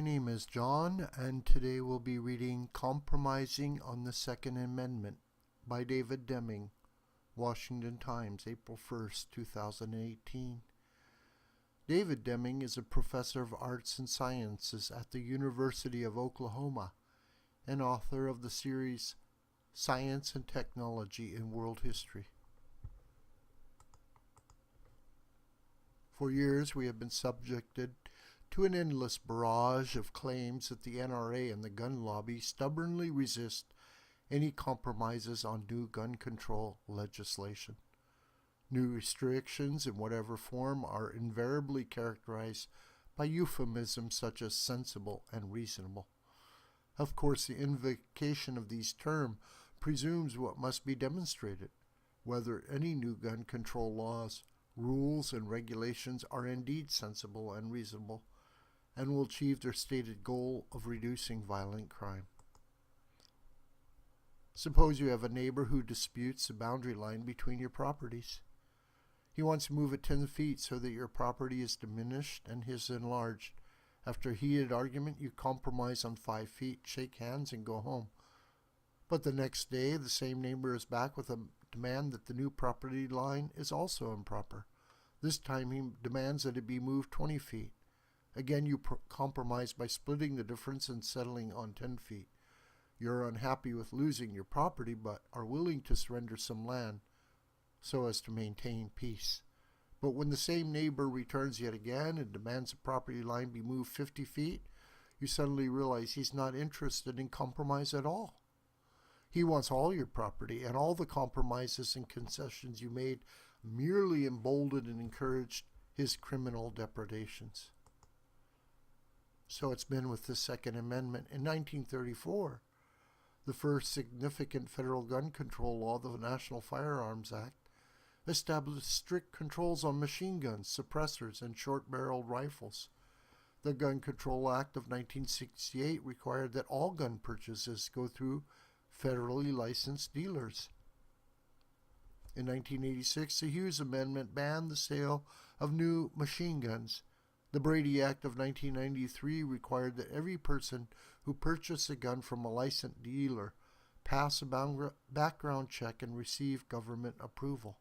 name is John, and today we'll be reading Compromising on the Second Amendment by David Deming, Washington Times, April 1st, 2018. David Deming is a professor of arts and sciences at the University of Oklahoma and author of the series Science and Technology in World History. For years we have been subjected to an endless barrage of claims that the NRA and the gun lobby stubbornly resist any compromises on new gun control legislation. New restrictions in whatever form are invariably characterized by euphemisms such as sensible and reasonable. Of course, the invocation of these terms presumes what must be demonstrated, whether any new gun control laws, rules, and regulations are indeed sensible and reasonable, and will achieve their stated goal of reducing violent crime. Suppose you have a neighbor who disputes the boundary line between your properties. He wants to move it 10 feet so that your property is diminished and his enlarged. After a heated argument, you compromise on 5 feet, shake hands, and go home. But the next day, the same neighbor is back with a demand that the new property line is also improper. This time he demands that it be moved 20 feet. Again, you compromise by splitting the difference and settling on 10 feet. You're unhappy with losing your property, but are willing to surrender some land so as to maintain peace. But when the same neighbor returns yet again and demands the property line be moved 50 feet, you suddenly realize he's not interested in compromise at all. He wants all your property, and all the compromises and concessions you made merely emboldened and encouraged his criminal depredations. So it's been with the Second Amendment. In 1934, the first significant federal gun control law, the National Firearms Act, established strict controls on machine guns, suppressors, and short-barreled rifles. The Gun Control Act of 1968 required that all gun purchases go through federally licensed dealers. In 1986, the Hughes Amendment banned the sale of new machine guns. The Brady Act of 1993 required that every person who purchased a gun from a licensed dealer pass a background check and receive government approval.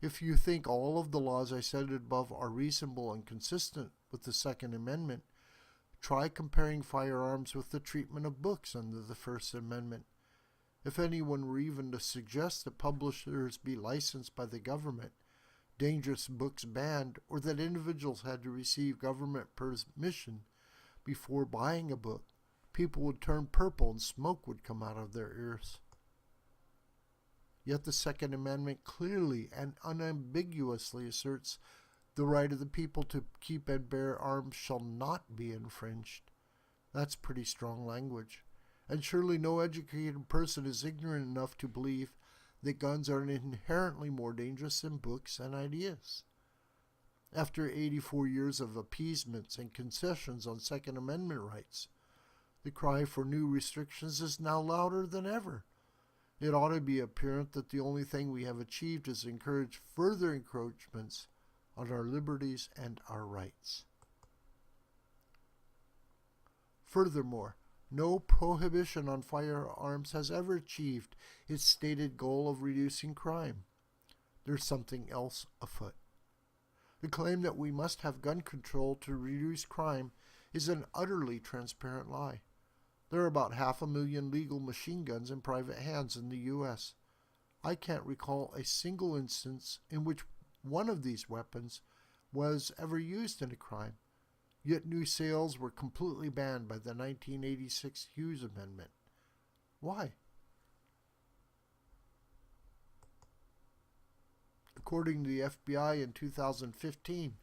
If you think all of the laws I cited above are reasonable and consistent with the Second Amendment, try comparing firearms with the treatment of books under the First Amendment. If anyone were even to suggest that publishers be licensed by the government, dangerous books banned, or that individuals had to receive government permission before buying a book, people would turn purple and smoke would come out of their ears. Yet the Second Amendment clearly and unambiguously asserts the right of the people to keep and bear arms shall not be infringed. That's pretty strong language. And surely no educated person is ignorant enough to believe that guns are inherently more dangerous than books and ideas. After 84 years of appeasements and concessions on Second Amendment rights, the cry for new restrictions is now louder than ever. It ought to be apparent that the only thing we have achieved is encourage further encroachments on our liberties and our rights. Furthermore, no prohibition on firearms has ever achieved its stated goal of reducing crime. There's something else afoot. The claim that we must have gun control to reduce crime is an utterly transparent lie. There are about 500,000 legal machine guns in private hands in the U.S. I can't recall a single instance in which one of these weapons was ever used in a crime. Yet new sales were completely banned by the 1986 Hughes Amendment. Why? According to the FBI in 2015,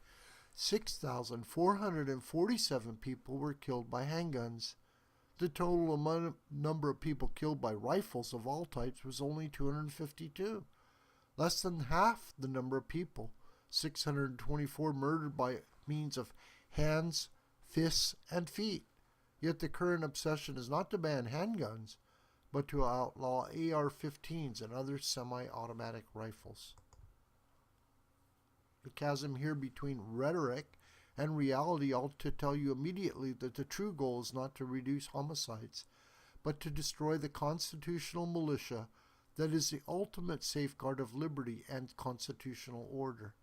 6,447 people were killed by handguns. The total number of people killed by rifles of all types was only 252. Less than half the number of people, 624, murdered by means of hands, fists, and feet. Yet the current obsession is not to ban handguns, but to outlaw AR-15s and other semi-automatic rifles. The chasm here between rhetoric and reality ought to tell you immediately that the true goal is not to reduce homicides, but to destroy the constitutional militia that is the ultimate safeguard of liberty and constitutional order.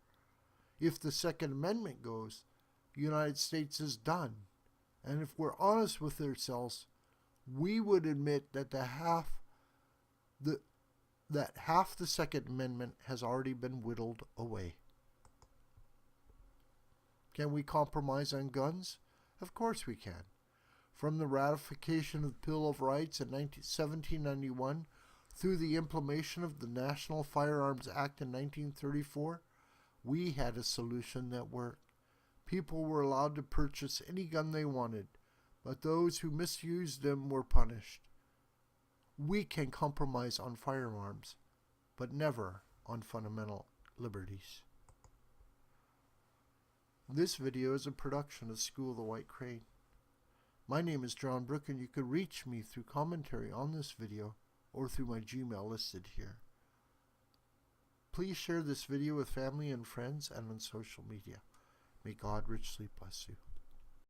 If the Second Amendment goes, the United States is done. And if we're honest with ourselves, we would admit that half the Second Amendment has already been whittled away. Can we compromise on guns? Of course we can. From the ratification of the Bill of Rights in 1791 through the implementation of the National Firearms Act in 1934, we had a solution that worked. People were allowed to purchase any gun they wanted, but those who misused them were punished. We can compromise on firearms, but never on fundamental liberties. This video is a production of School of the White Crane. My name is John Brook, and you can reach me through commentary on this video or through my Gmail listed here. Please share this video with family and friends and on social media. May God richly bless you.